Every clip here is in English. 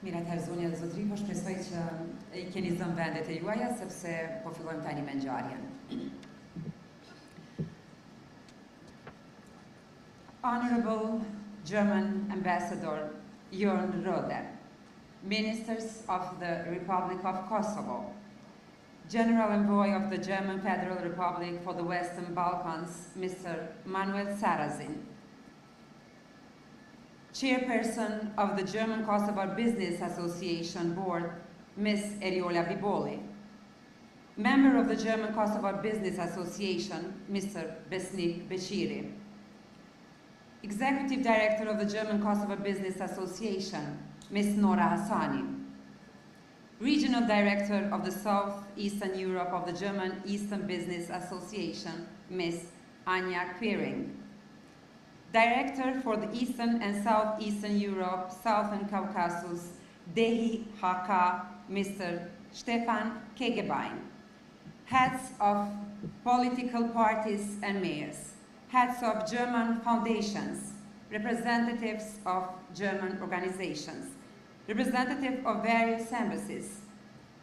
Mirat Herzonja dhe Zotri, po shpresoj që I keni zënë vendet e juaja, sepse po fillojmë tani me ngjarjen. Honorable German Ambassador Jörn Rode, Ministers of the Republic of Kosovo, General Envoy of the German Federal Republic for the Western Balkans, Mr. Manuel Sarrazin, Chairperson of the German-Kosovar Business Association Board, Ms. Eriola Biboli, Member of the German-Kosovar Business Association, Mr. Besnik Beqiri, Executive Director of the German-Kosovar Business Association, Ms. Nora Hassani, Regional Director of the South-Eastern Europe of the German Eastern Business Association, Ms. Anja Quiring, Director for the Eastern and Southeastern Europe, Southern Caucasus, DEHI-HK, Mr. Stefan Kegebein, Heads of political parties and mayors, Heads of German foundations, representatives of German organizations, representative of various embassies,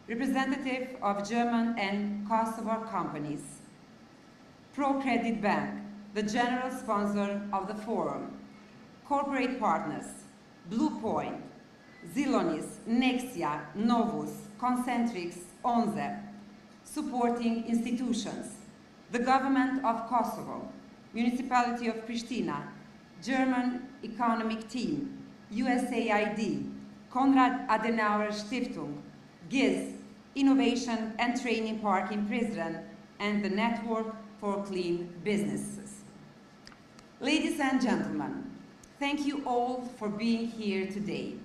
representative of German and Kosovar companies, ProCredit Bank, the general sponsor of the forum, corporate partners, Blue Point, Zilonis, Nexia, Novus, Concentrix, Onze, supporting institutions, the government of Kosovo, Municipality of Pristina, German Economic Team, USAID, Konrad Adenauer Stiftung, GIZ, Innovation and Training Park in Prizren, and the Network for Clean Businesses. Ladies and gentlemen, thank you all for being here today.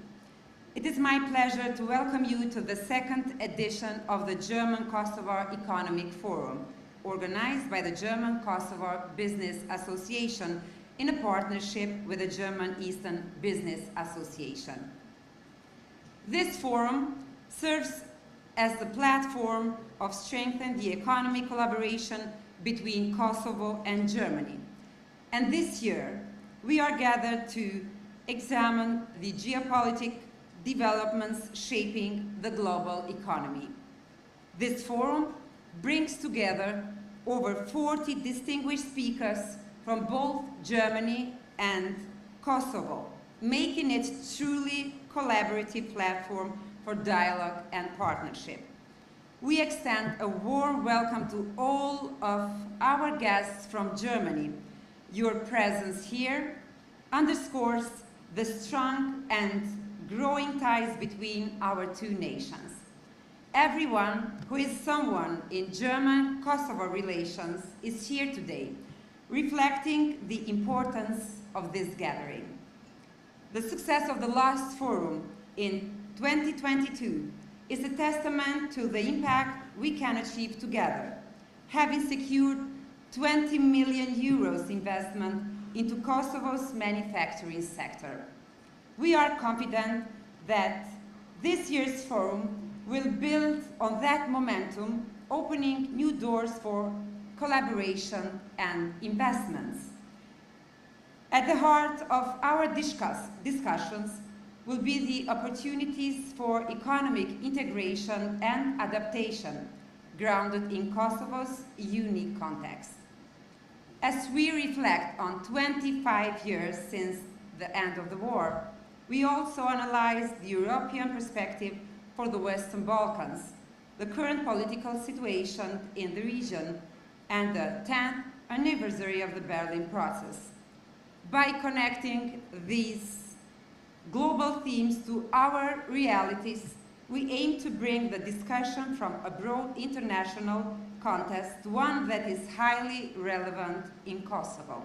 It is my pleasure to welcome you to the second edition of the German-Kosovar Economic Forum, organized by the German-Kosovar Business Association in a partnership with the German Eastern Business Association. This forum serves as the platform of strengthening the economic collaboration between Kosovo and Germany. And this year, we are gathered to examine the geopolitical developments shaping the global economy. This forum brings together over 40 distinguished speakers from both Germany and Kosovo, making it a truly collaborative platform for dialogue and partnership. We extend a warm welcome to all of our guests from Germany. Your presence here underscores the strong and growing ties between our two nations. Everyone who is someone in German-Kosovo relations is here today, reflecting the importance of this gathering. The success of the last forum in 2022 is a testament to the impact we can achieve together, having secured 20 million euros investment into Kosovo's manufacturing sector. We are confident that this year's forum will build on that momentum, opening new doors for collaboration and investments. At the heart of our discussions will be the opportunities for economic integration and adaptation grounded in Kosovo's unique context. As we reflect on 25 years since the end of the war, we also analyze the European perspective for the Western Balkans, the current political situation in the region, and the 10th anniversary of the Berlin process. By connecting these global themes to our realities, we aim to bring the discussion from a broad international context to one that is highly relevant in Kosovo.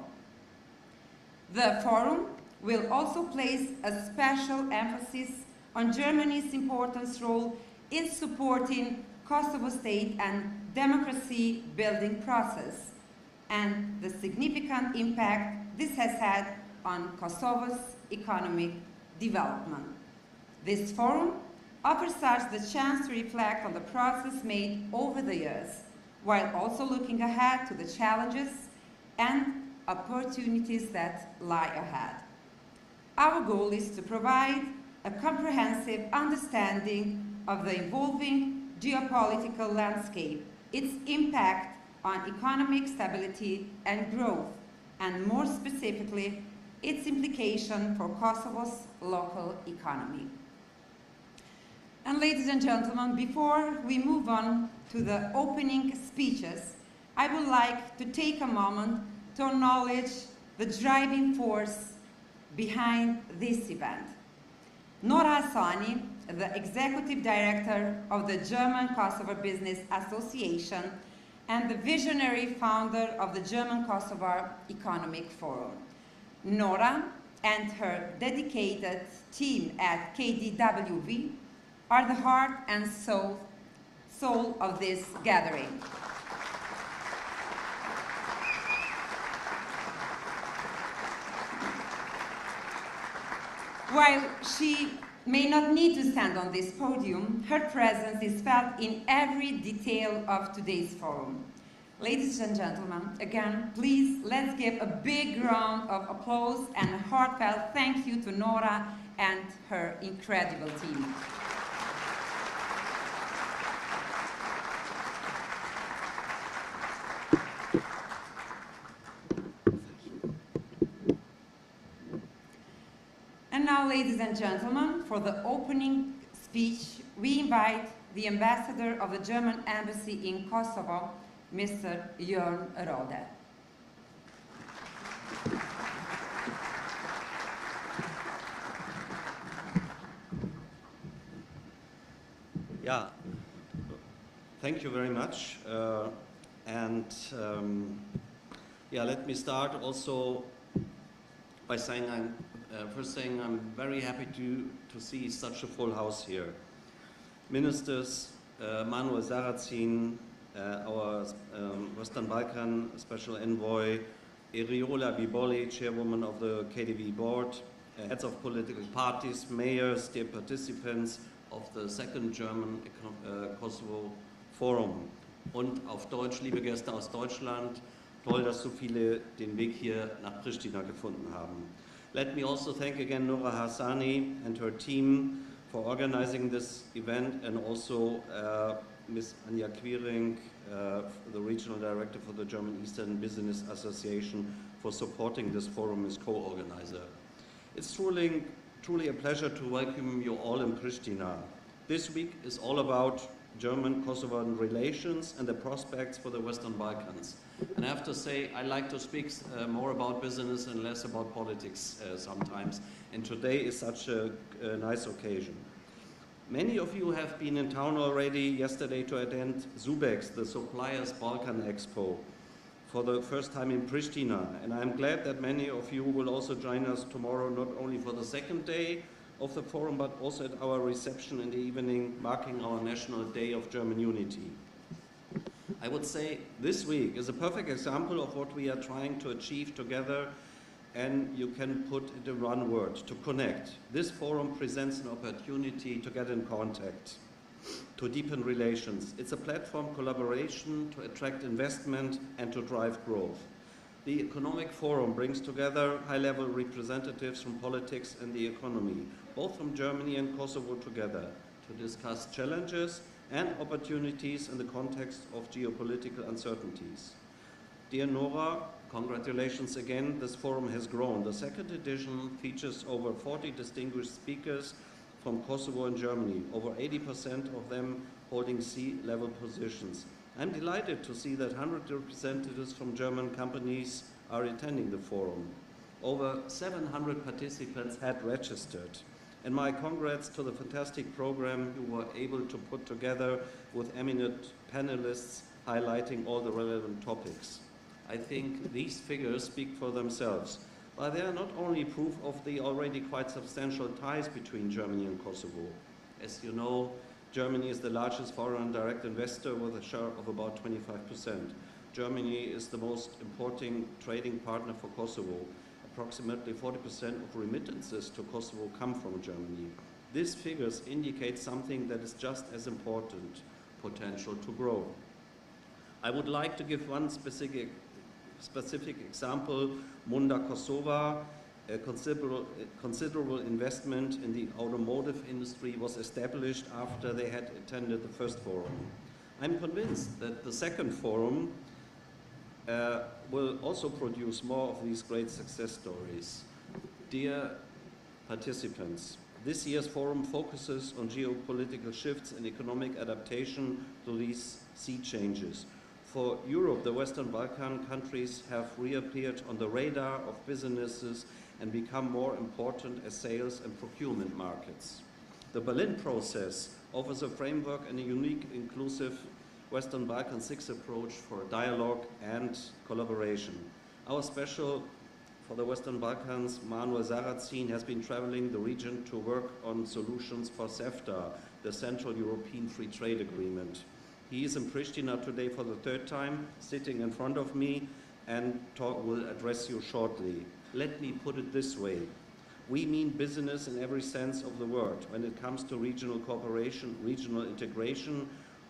The forum will also place a special emphasis on Germany's important role in supporting Kosovo state and democracy building process, and the significant impact this has had on Kosovo's economic development. This forum offers us the chance to reflect on the progress made over the years, while also looking ahead to the challenges and opportunities that lie ahead. Our goal is to provide a comprehensive understanding of the evolving geopolitical landscape, its impact on economic stability and growth, and more specifically, its implication for Kosovo's local economy. And ladies and gentlemen, before we move on to the opening speeches, I would like to take a moment to acknowledge the driving force behind this event. Nora Hassani, the Executive Director of the German-Kosovar Business Association and the visionary founder of the German-Kosovar Economic Forum. Nora and her dedicated team at KDWV are the heart and soul of this gathering. While she may not need to stand on this podium, her presence is felt in every detail of today's forum. Ladies and gentlemen, again, please let's give a big round of applause and a heartfelt thank you to Nora and her incredible team. And now, ladies and gentlemen, for the opening speech, we invite the ambassador of the German embassy in Kosovo, Mr. Jörn Rode. Yeah, thank you very much. Let me start also by saying I'm very happy to see such a full house here. Ministers, Manuel Sarrazin, our Western Balkan Special Envoy, Eriola Biboli, Chairwoman of the KDV Board, heads of political parties, mayors, dear participants of the second German Kosovo Forum. Und auf Deutsch, liebe Gäste aus Deutschland, toll, dass so viele den Weg hier nach Pristina gefunden haben. Let me also thank again Nora Hassani and her team for organizing this event, and also Ms. Anja Quiring, the Regional Director for the German Eastern Business Association, for supporting this forum as co-organizer. It's truly a pleasure to welcome you all in Pristina. This week is all about German-Kosovan relations and the prospects for the Western Balkans. And I have to say, I like to speak more about business and less about politics sometimes, and today is such a nice occasion. Many of you have been in town already yesterday to attend Zubex, the Suppliers Balkan Expo, for the first time in Pristina, and I'm glad that many of you will also join us tomorrow, not only for the second day of the forum, but also at our reception in the evening, marking our National Day of German Unity. I would say this week is a perfect example of what we are trying to achieve together, and you can put it in one word: to connect. This forum presents an opportunity to get in contact, to deepen relations. It's a platform collaboration to attract investment and to drive growth. The Economic Forum brings together high-level representatives from politics and the economy, both from Germany and Kosovo together, to discuss challenges and opportunities in the context of geopolitical uncertainties. Dear Nora, congratulations again. This forum has grown. The second edition features over 40 distinguished speakers from Kosovo and Germany, over 80% of them holding C-level positions. I'm delighted to see that 100 representatives from German companies are attending the forum. Over 700 participants had registered. And my congrats to the fantastic program you were able to put together with eminent panelists highlighting all the relevant topics. I think these figures speak for themselves, but they are not only proof of the already quite substantial ties between Germany and Kosovo. As you know, Germany is the largest foreign direct investor with a share of about 25%. Germany is the most important trading partner for Kosovo. Approximately 40% of remittances to Kosovo come from Germany. These figures indicate something that is just as important: potential to grow. I would like to give one specific example, Munda Kosova, a considerable investment in the automotive industry was established after they had attended the first forum. I'm convinced that the second forum will also produce more of these great success stories. Dear participants, this year's forum focuses on geopolitical shifts and economic adaptation to these sea changes. For Europe, the Western Balkan countries have reappeared on the radar of businesses and become more important as sales and procurement markets. The Berlin process offers a framework and a unique, inclusive Western Balkan Six approach for dialogue and collaboration. Our special for the Western Balkans, Manuel Sarrazin, has been traveling the region to work on solutions for CEFTA, the Central European Free Trade Agreement. He is in Pristina today for the third time, sitting in front of me, and will address you shortly. Let me put it this way. We mean business in every sense of the word when it comes to regional cooperation, regional integration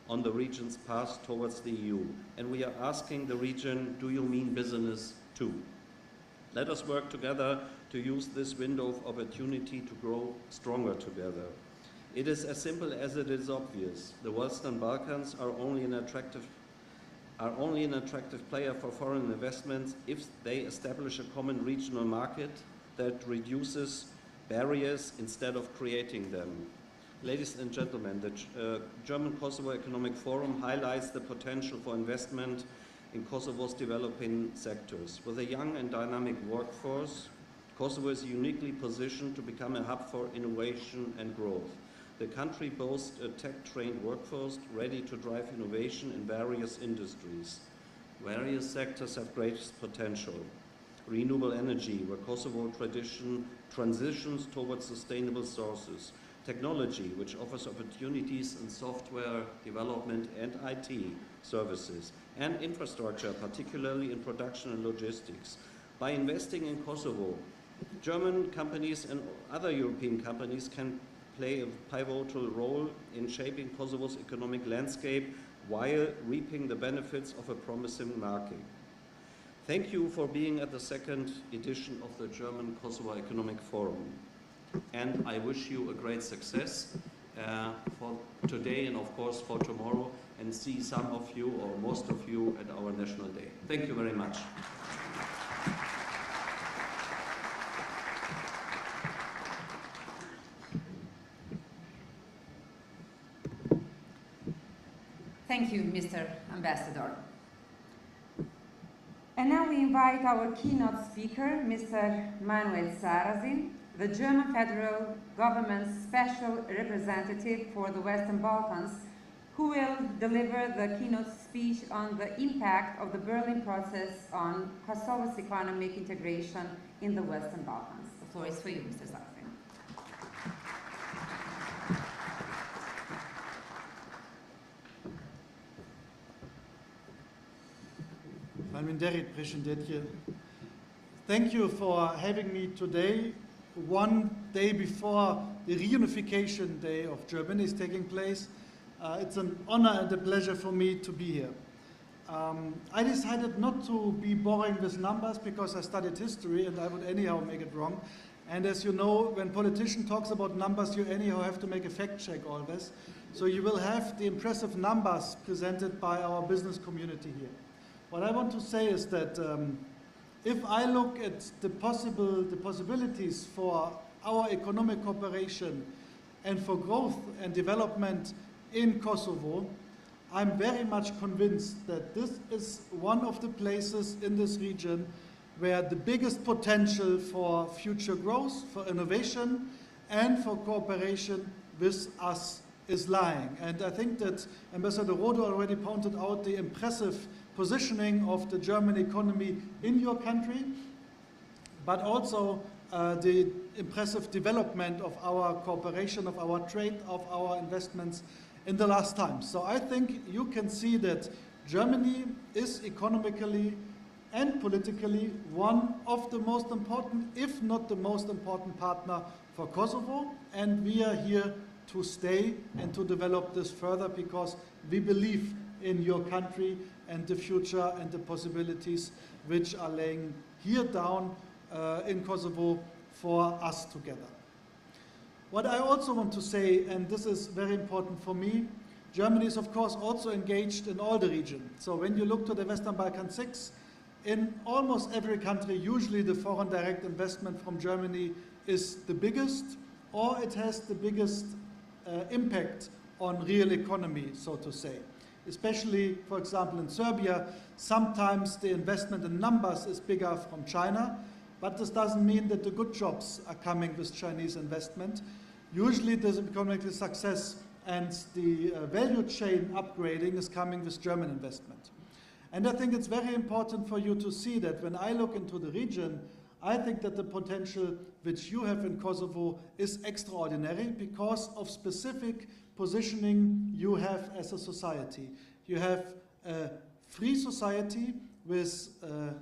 on the region's path towards the EU. And we are asking the region, do you mean business too? Let us work together to use this window of opportunity to grow stronger together. It is as simple as it is obvious. The Western Balkans are only an attractive player for foreign investments if they establish a common regional market that reduces barriers instead of creating them. Ladies and gentlemen, the German-Kosovo Economic Forum highlights the potential for investment in Kosovo's developing sectors. With a young and dynamic workforce, Kosovo is uniquely positioned to become a hub for innovation and growth. The country boasts a tech-trained workforce ready to drive innovation in various industries. Various sectors have great potential. Renewable energy, where Kosovo transitions towards sustainable sources. Technology, which offers opportunities in software development and IT services. And infrastructure, particularly in production and logistics. By investing in Kosovo, German companies and other European companies can play a pivotal role in shaping Kosovo's economic landscape while reaping the benefits of a promising market. Thank you for being at the second edition of the German-Kosovo Economic Forum. And I wish you a great success for today and of course for tomorrow, and see some of you or most of you at our National Day. Thank you very much. Thank you, Mr. Ambassador. And now we invite our keynote speaker, Mr. Manuel Sarrazin, the German federal government's special representative for the Western Balkans, who will deliver the keynote speech on the impact of the Berlin process on Kosovo's economic integration in the Western Balkans. The floor is for you, Mr. Sarrazin. Thank you for having me today, one day before the reunification day of Germany is taking place. It's an honor and a pleasure for me to be here. I decided not to be boring with numbers because I studied history and I would anyhow make it wrong. And as you know, when politician talks about numbers, you anyhow have to make a fact check always. So you will have the impressive numbers presented by our business community here. What I want to say is that if I look at the possibilities for our economic cooperation and for growth and development in Kosovo, I'm very much convinced that this is one of the places in this region where the biggest potential for future growth, for innovation, and for cooperation with us is lying. And I think that Ambassador Rodo already pointed out the impressive positioning of the German economy in your country, but also the impressive development of our cooperation, of our trade, of our investments in the last time. So I think you can see that Germany is economically and politically one of the most important, if not the most important partner for Kosovo, and we are here to stay and to develop this further because we believe in your country and the future and the possibilities which are laying here down in Kosovo for us together. What I also want to say, and this is very important for me, Germany is of course also engaged in all the region. So when you look to the Western Balkan 6, in almost every country, usually the foreign direct investment from Germany is the biggest, or it has the biggest impact on real economy, so to say. Especially, for example, in Serbia, sometimes the investment in numbers is bigger from China, but this doesn't mean that the good jobs are coming with Chinese investment. Usually the economic success and the value chain upgrading is coming with German investment. And I think it's very important for you to see that when I look into the region, I think that the potential which you have in Kosovo is extraordinary because of specific positioning you have as a society. You have a free society with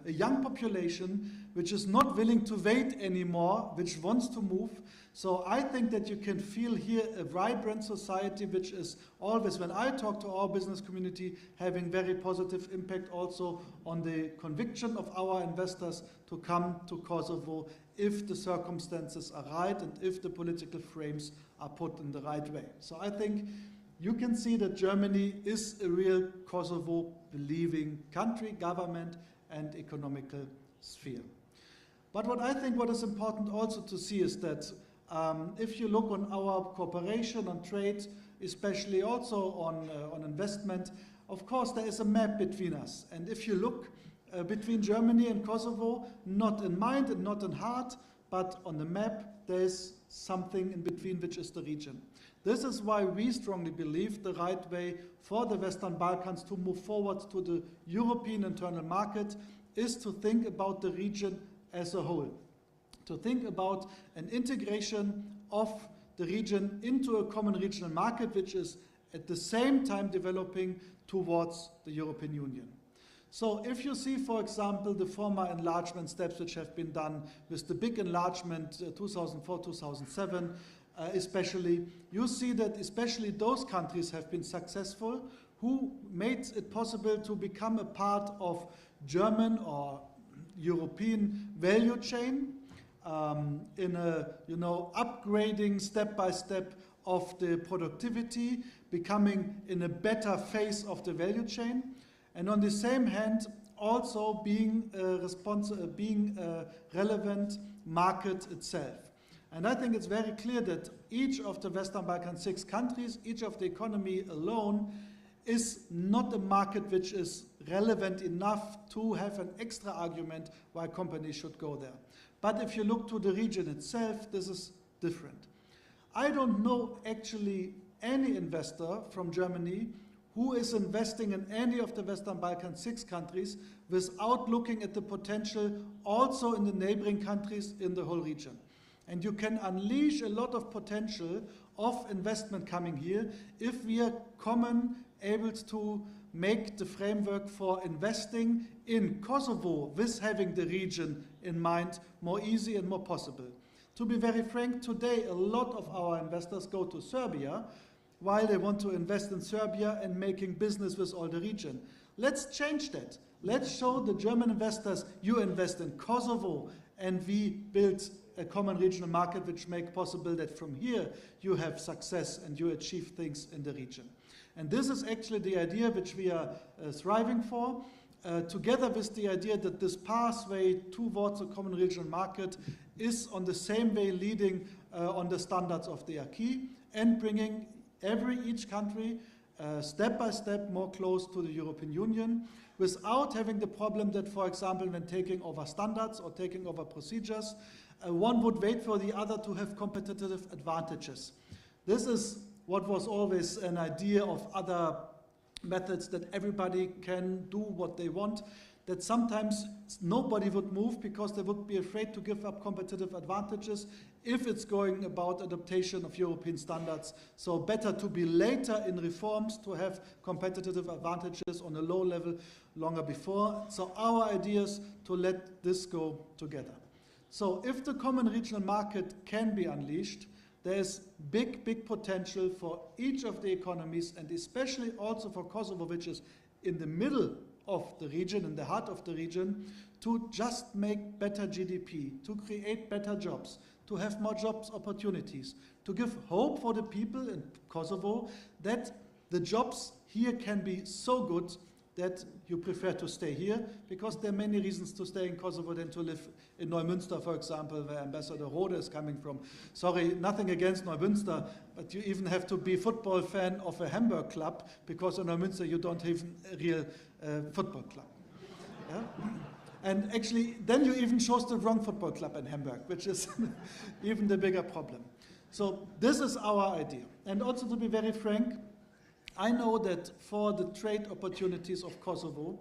a young population which is not willing to wait anymore, which wants to move. So I think that you can feel here a vibrant society which is always, when I talk to our business community, having very positive impact also on the conviction of our investors to come to Kosovo if the circumstances are right and if the political frames are put in the right way. So I think you can see that Germany is a real Kosovo-believing country, government, and economical sphere. But what is important also to see is that if you look on our cooperation on trade, especially also on investment, of course there is a map between us. And if you look between Germany and Kosovo, not in mind and not in heart, but on the map, there is something in between, which is the region. This is why we strongly believe the right way for the Western Balkans to move forward to the European internal market is to think about the region as a whole, to think about an integration of the region into a common regional market, which is at the same time developing towards the European Union. So if you see, for example, the former enlargement steps which have been done with the big enlargement 2004-2007, especially, you see that especially those countries have been successful who made it possible to become a part of German or European value chain in a, upgrading step by step of the productivity, becoming in a better phase of the value chain, and on the same hand also being a relevant market itself. And I think it's very clear that each of the Western Balkan 6 countries, each of the economy alone, is not a market which is relevant enough to have an extra argument why companies should go there. But if you look to the region itself, this is different. I don't know actually any investor from Germany who is investing in any of the Western Balkan 6 countries without looking at the potential also in the neighboring countries in the whole region. And you can unleash a lot of potential of investment coming here if we are able to make the framework for investing in Kosovo with having the region in mind more easy and more possible. To be very frank, today a lot of our investors go to Serbia while they want to invest in Serbia and making business with all the region. Let's change that. Let's show the German investors you invest in Kosovo and we build a common regional market which makes possible that from here you have success and you achieve things in the region. And this is actually the idea which we are striving for, together with the idea that this pathway towards a common regional market is on the same way leading on the standards of the acquis and bringing each country step by step more close to the European Union without having the problem that, for example, when taking over standards or taking over procedures, one would wait for the other to have competitive advantages. This is what was always an idea of other methods, that everybody can do what they want, that sometimes nobody would move because they would be afraid to give up competitive advantages if it's going about adaptation of European standards. So better to be later in reforms to have competitive advantages on a low level longer before. So our idea is to let this go together. So if the common regional market can be unleashed, there is big potential for each of the economies, and especially also for Kosovo, which is in the middle of the region, in the heart of the region, to just make better GDP, to create better jobs, to have more jobs opportunities, to give hope for the people in Kosovo that the jobs here can be so good that you prefer to stay here, because there are many reasons to stay in Kosovo than to live in Neumünster, for example, where Ambassador Rode is coming from. Sorry, nothing against Neumünster, but you even have to be a football fan of a Hamburg club, because in Neumünster you don't have a real football club. Yeah? And actually, then you even chose the wrong football club in Hamburg, which is even the bigger problem. So this is our idea. And also, to be very frank, I know that for the trade opportunities of Kosovo,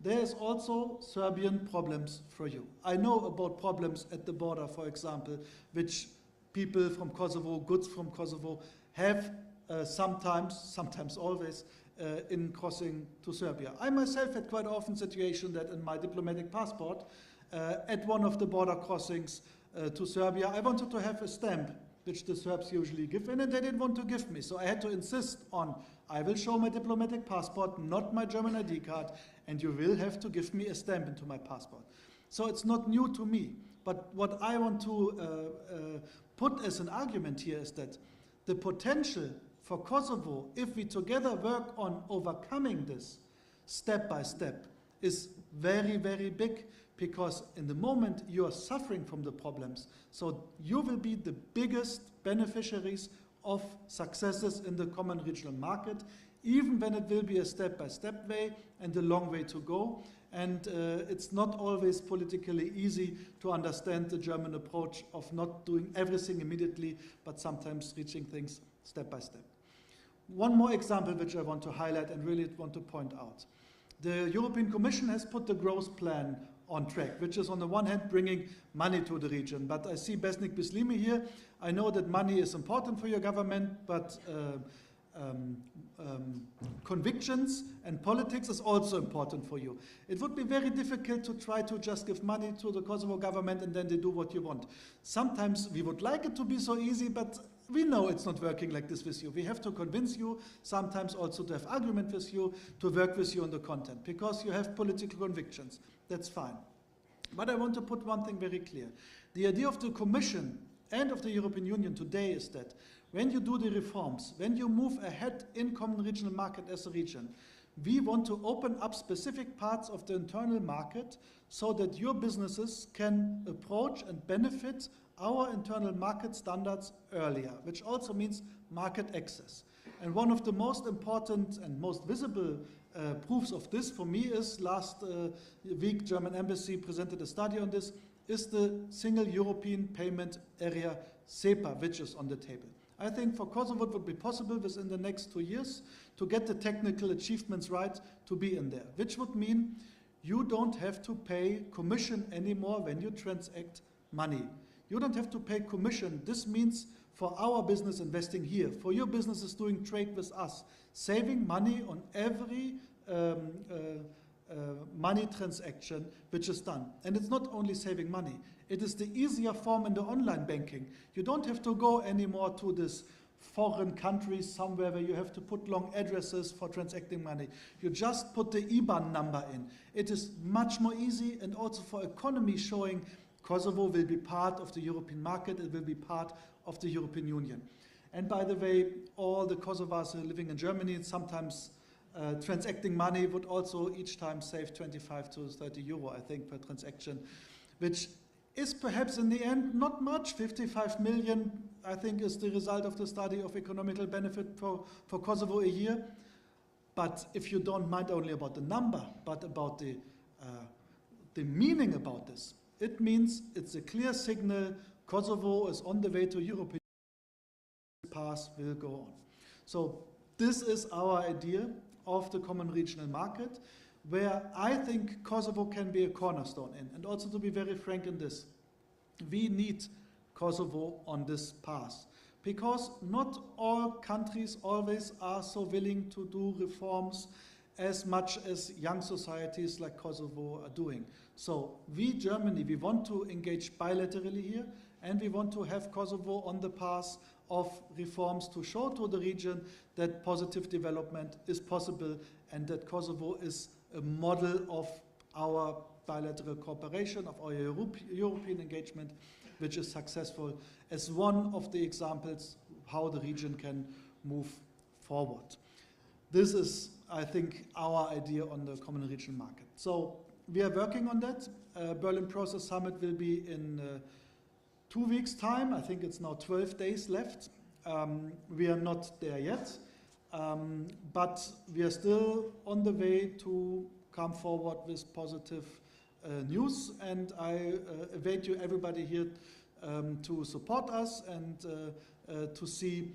there is also Serbian problems for you. I know about problems at the border, for example, which people from Kosovo, goods from Kosovo, have sometimes always, in crossing to Serbia. I myself had quite often situation that in my diplomatic passport, at one of the border crossings to Serbia, I wanted to have a stamp which the Serbs usually give in, and they didn't want to give me. So I had to insist on, I will show my diplomatic passport, not my German ID card, and you will have to give me a stamp into my passport. So it's not new to me. But what I want to put as an argument here is that the potential for Kosovo, if we together work on overcoming this step by step, is very, very big, because in the moment you are suffering from the problems, so you will be the biggest beneficiaries of successes in the common regional market, even when it will be a step-by-step way and a long way to go. And it's not always politically easy to understand the German approach of not doing everything immediately, but sometimes reaching things step by step. One more example which I want to highlight and really want to point out. The European Commission has put the growth plan on track, which is on the one hand bringing money to the region. But I see Besnik Bislimi here. I know that money is important for your government, but convictions and politics is also important for you. It would be very difficult to try to just give money to the Kosovo government and then they do what you want. Sometimes we would like it to be so easy, but we know it's not working like this with you. We have to convince you, sometimes also to have argument with you, to work with you on the content, because you have political convictions. That's fine. But I want to put one thing very clear. The idea of the Commission and of the European Union today is that when you do the reforms, when you move ahead in common regional market as a region, we want to open up specific parts of the internal market so that your businesses can approach and benefit our internal market standards earlier, which also means market access. And one of the most important and most visible proofs of this for me is last week German Embassy presented a study on this, is the Single European Payment Area, SEPA, which is on the table. I think for Kosovo it would be possible within the next 2 years to get the technical achievements right to be in there, which would mean you don't have to pay commission anymore when you transact money. You don't have to pay commission. This means for our business investing here, for your businesses doing trade with us, saving money on every money transaction which is done. And it's not only saving money, it is the easier form in the online banking. You don't have to go anymore to this foreign countries somewhere where you have to put long addresses for transacting money. You just put the IBAN number in. It is much more easy, and also for economy showing Kosovo will be part of the European market, it will be part of the European Union. And by the way, all the Kosovars who are living in Germany, and sometimes transacting money would also each time save 25 to 30 euro, I think, per transaction, which is perhaps in the end not much. 55 million, I think, is the result of the study of economical benefit for Kosovo a year. But if you don't mind only about the number, but about the meaning about this, it means it's a clear signal Kosovo is on the way to European path will go on. So this is our idea of the common regional market, where I think Kosovo can be a cornerstone in. And also, to be very frank in this, we need Kosovo on this path, because not all countries always are so willing to do reforms as much as young societies like Kosovo are doing. So we, Germany, we want to engage bilaterally here, and we want to have Kosovo on the path of reforms to show to the region that positive development is possible and that Kosovo is a model of our bilateral cooperation, of our European engagement, which is successful, as one of the examples how the region can move forward. This is, I think, our idea on the common regional market. So we are working on that. Berlin Process Summit will be in 2 weeks' time. I think it's now 12 days left. We are not there yet, but we are still on the way to come forward with positive news, and I invite you, everybody here, to support us and to see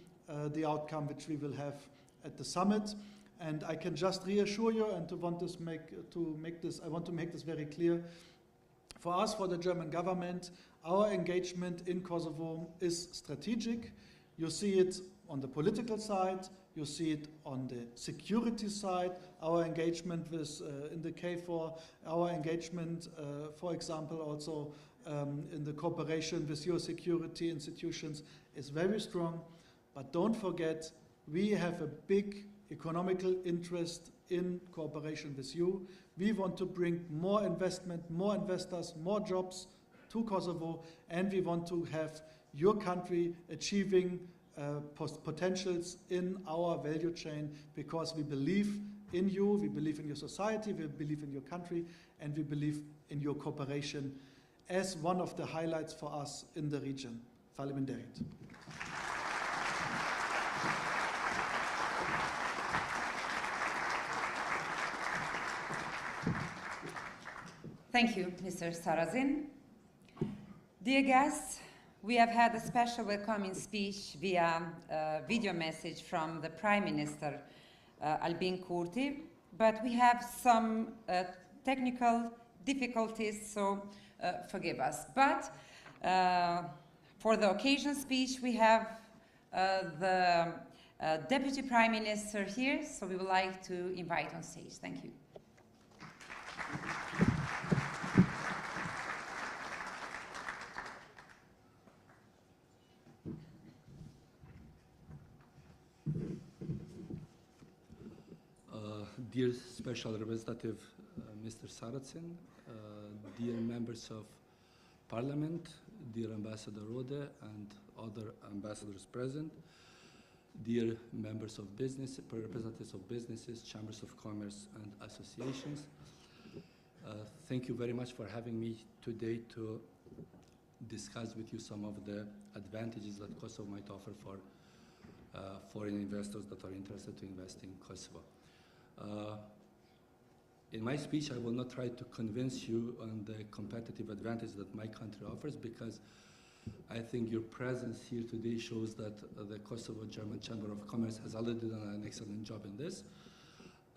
the outcome which we will have at the summit. And I can just reassure you, and I want to make this very clear. For us, for the German government, our engagement in Kosovo is strategic. You see it on the political side, you see it on the security side, our engagement with in the KFOR, our engagement, for example, also in the cooperation with your security institutions is very strong. But don't forget, we have a big economical interest in cooperation with you. We want to bring more investment, more investors, more jobs to Kosovo, and we want to have your country achieving potentials in our value chain, because we believe in you, we believe in your society, we believe in your country, and we believe in your cooperation as one of the highlights for us in the region. Faleminderit. Thank you, Mr. Sarrazin. Dear guests, we have had a special welcoming speech via video message from the Prime Minister, Albin Kurti, but we have some technical difficulties, so forgive us. But for the occasion speech, we have the Deputy Prime Minister here, so we would like to invite on stage. Thank you. Dear Special Representative Mr. Sarrazin, dear members of Parliament, dear Ambassador Rode and other ambassadors present, dear members of business, representatives of businesses, chambers of commerce and associations, thank you very much for having me today to discuss with you some of the advantages that Kosovo might offer for foreign investors that are interested to invest in Kosovo. In my speech, I will not try to convince you on the competitive advantage that my country offers, because I think your presence here today shows that the Kosovo German Chamber of Commerce has already done an excellent job in this,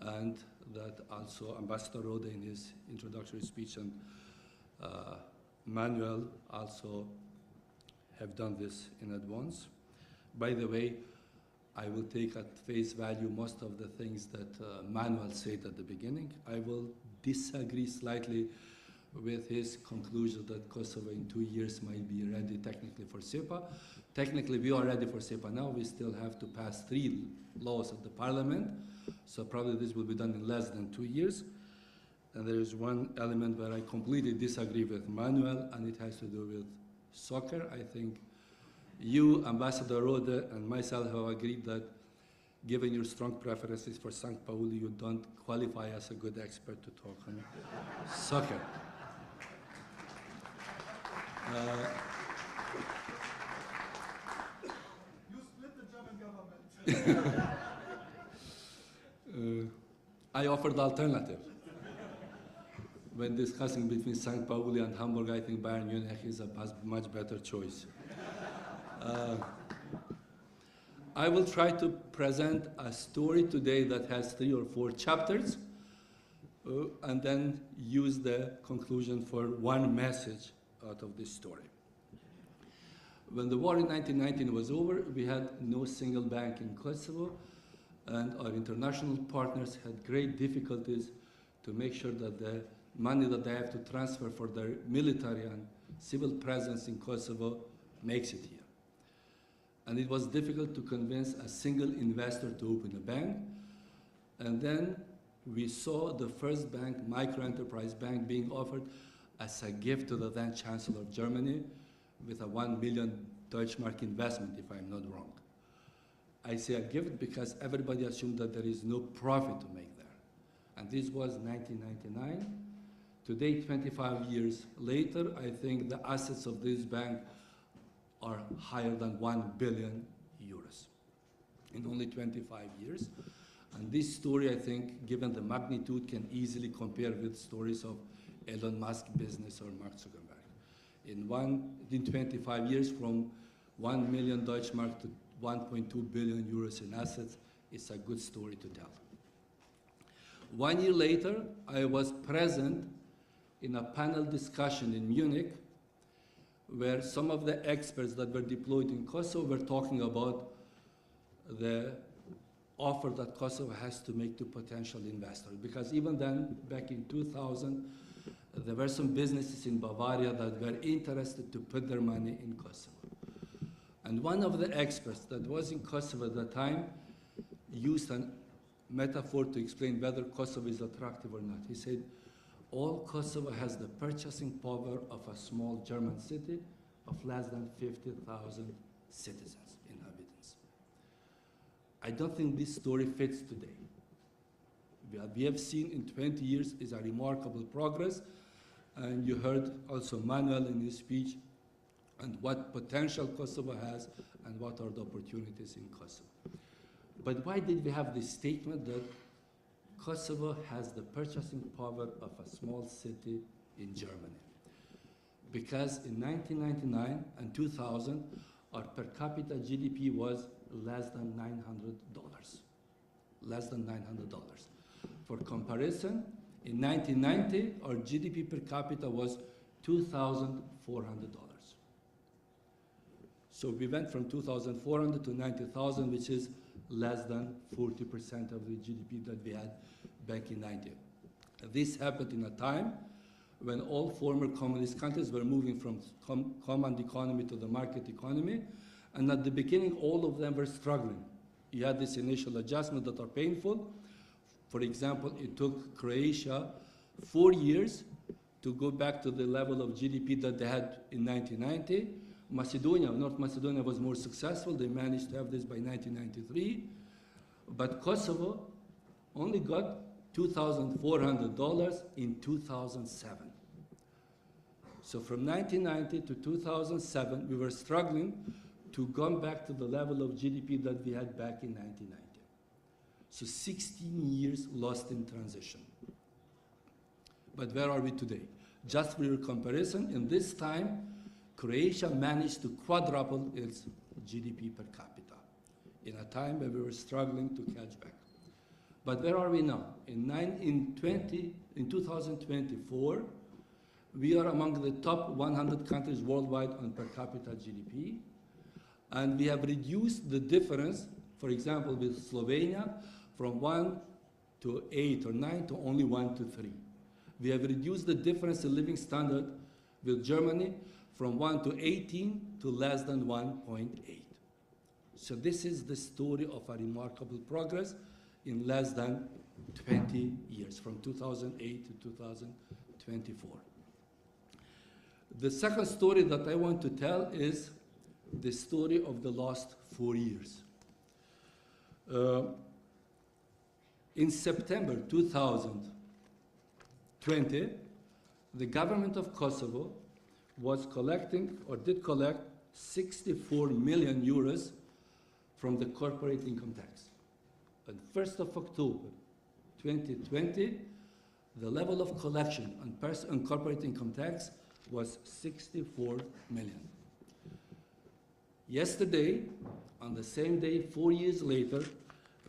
and that also Ambassador Rode in his introductory speech and Manuel also have done this in advance. By the way, I will take at face value most of the things that Manuel said at the beginning. I will disagree slightly with his conclusion that Kosovo in 2 years might be ready technically for SEPA. Technically, we are ready for SEPA now. We still have to pass 3 laws at the parliament, so probably this will be done in less than 2 years. And there is one element where I completely disagree with Manuel, and it has to do with soccer. I think you, Ambassador Rode, and myself have agreed that given your strong preferences for St. Pauli, you don't qualify as a good expert to talk on soccer. You split the German government. I offered the alternative. When discussing between St. Pauli and Hamburg, I think Bayern Munich is a much better choice. I will try to present a story today that has 3 or 4 chapters, and then use the conclusion for one message out of this story. When the war in 1919 was over, we had no single bank in Kosovo, and our international partners had great difficulties to make sure that the money that they have to transfer for their military and civil presence in Kosovo makes it here. And it was difficult to convince a single investor to open a bank. And then we saw the first bank, micro-enterprise bank, being offered as a gift to the then Chancellor of Germany with a 1 million Deutschmark investment, if I'm not wrong. I say a gift because everybody assumed that there is no profit to make there. And this was 1999. Today, 25 years later, I think the assets of this bank are higher than 1 billion euros in only 25 years. And this story, I think, given the magnitude, can easily compare with stories of Elon Musk business or Mark Zuckerberg. In 25 years, from 1 million Deutschmark to 1.2 billion euros in assets, it's a good story to tell. 1 year later, I was present in a panel discussion in Munich where some of the experts that were deployed in Kosovo were talking about the offer that Kosovo has to make to potential investors. Because even then, back in 2000, there were some businesses in Bavaria that were interested to put their money in Kosovo. And one of the experts that was in Kosovo at the time used a metaphor to explain whether Kosovo is attractive or not. He said, all Kosovo has the purchasing power of a small German city of less than 50,000 citizens, inhabitants. I don't think this story fits today. What we have seen in 20 years is a remarkable progress, and you heard also Manuel in his speech and what potential Kosovo has and what are the opportunities in Kosovo. But why did we have this statement that Kosovo has the purchasing power of a small city in Germany? Because in 1999 and 2000, our per capita GDP was less than $900. Less than $900. For comparison, in 1990, our GDP per capita was $2,400. So we went from 2,400 to 90,000, which is less than 40% of the GDP that we had back in 90. This happened in a time when all former communist countries were moving from command economy to the market economy, and at the beginning, all of them were struggling. You had this initial adjustment that are painful. For example, it took Croatia 4 years to go back to the level of GDP that they had in 1990. Macedonia, North Macedonia was more successful. They managed to have this by 1993. But Kosovo only got $2,400 in 2007. So from 1990 to 2007, we were struggling to come back to the level of GDP that we had back in 1990. So 16 years lost in transition. But where are we today? Just for your comparison, in this time, Croatia managed to quadruple its GDP per capita in a time when we were struggling to catch back. But where are we now? In 2024, we are among the top 100 countries worldwide on per capita GDP, and we have reduced the difference, for example, with Slovenia, from 1 to 8 or 9 to only 1 to 3. We have reduced the difference in living standard with Germany from 1 to 18 to less than 1.8. So this is the story of a remarkable progress in less than 20 years, from 2008 to 2024. The second story that I want to tell is the story of the last 4 years. In September 2020, the government of Kosovo was collecting, or did collect, 64 million euros from the corporate income tax. On 1st of October 2020, the level of collection on corporate income tax was 64 million. Yesterday, on the same day, 4 years later,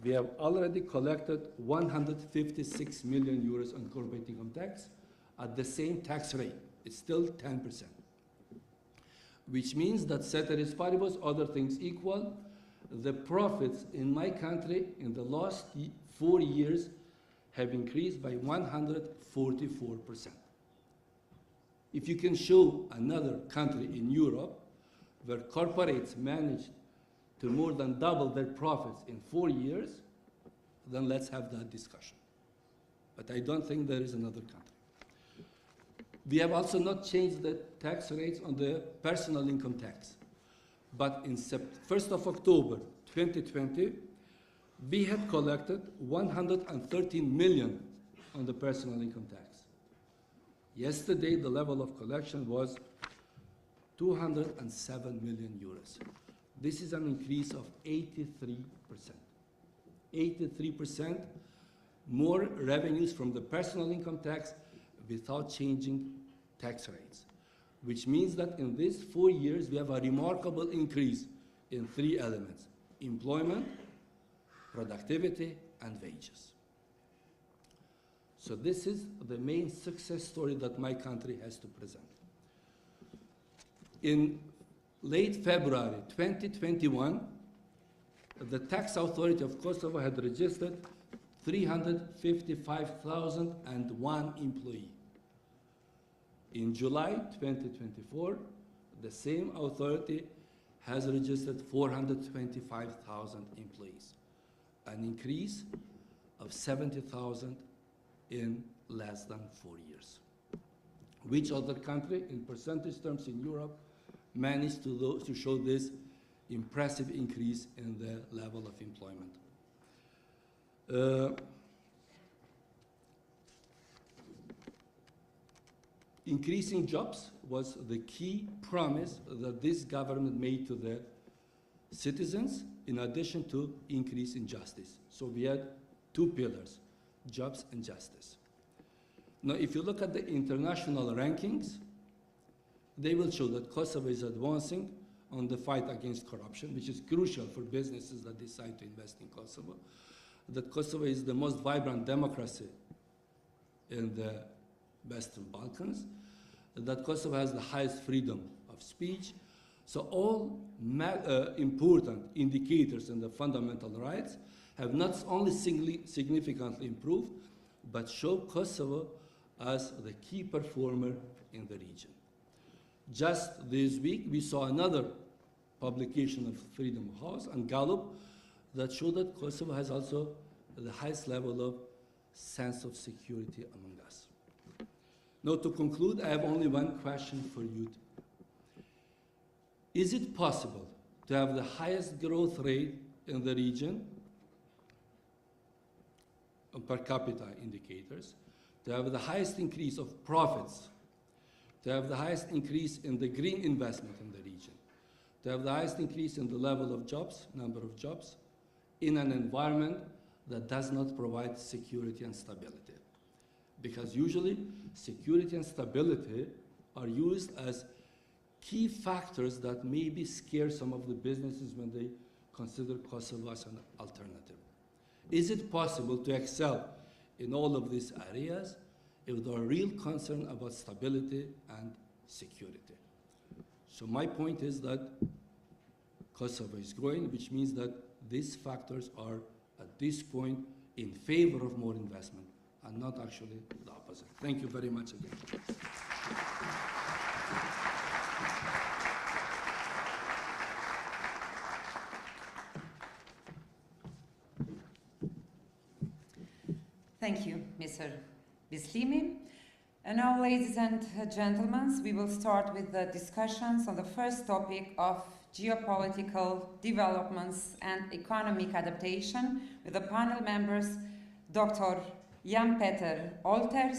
we have already collected 156 million euros on corporate income tax at the same tax rate. It's still 10%. Which means that ceteris paribus, other things equal, the profits in my country in the last 4 years have increased by 144%. If you can show another country in Europe where corporates managed to more than double their profits in 4 years, then let's have that discussion. but I don't think there is another country. We have also not changed the tax rates on the personal income tax. But in 1st of October 2020, we had collected 113 million on the personal income tax. Yesterday, the level of collection was 207 million euros. This is an increase of 83%. 83% more revenues from the personal income tax without changing tax rates, which means that in these 4 years we have a remarkable increase in 3 elements: employment, productivity, and wages. So this is the main success story that my country has to present. In late February 2021, the tax authority of Kosovo had registered 355,001 employees. In July 2024, the same authority has registered 425,000 employees, an increase of 70,000 in less than 4 years. Which other country, in percentage terms in Europe, managed to show this impressive increase in the level of employment? Increasing jobs was the key promise that this government made to the citizens, in addition to increase in justice. So we had 2 pillars, jobs and justice. Now, if you look at the international rankings, they will show that Kosovo is advancing on the fight against corruption, which is crucial for businesses that decide to invest in Kosovo, that Kosovo is the most vibrant democracy in the Western Balkans, that Kosovo has the highest freedom of speech. So all important indicators in the fundamental rights have not only significantly improved, but show Kosovo as the key performer in the region. Just this week, we saw another publication of Freedom House and Gallup that showed that Kosovo has also the highest level of sense of security among us. Now, to conclude, I have only one question for you. Is it possible to have the highest growth rate in the region on per capita indicators, to have the highest increase of profits, to have the highest increase in the green investment in the region, to have the highest increase in the level of jobs, number of jobs, in an environment that does not provide security and stability? Because usually security and stability are used as key factors that maybe scare some of the businesses when they consider Kosovo as an alternative. Is it possible to excel in all of these areas if there are real concern about stability and security? So my point is that Kosovo is growing, which means that these factors are at this point in favor of more investment and not actually the opposite. Thank you very much again. Thank you, Mr. Bislimi. And now, ladies and gentlemen, we will start with the discussions on the first topic of geopolitical developments and economic adaptation with the panel members, Dr. Jan Peter Olters,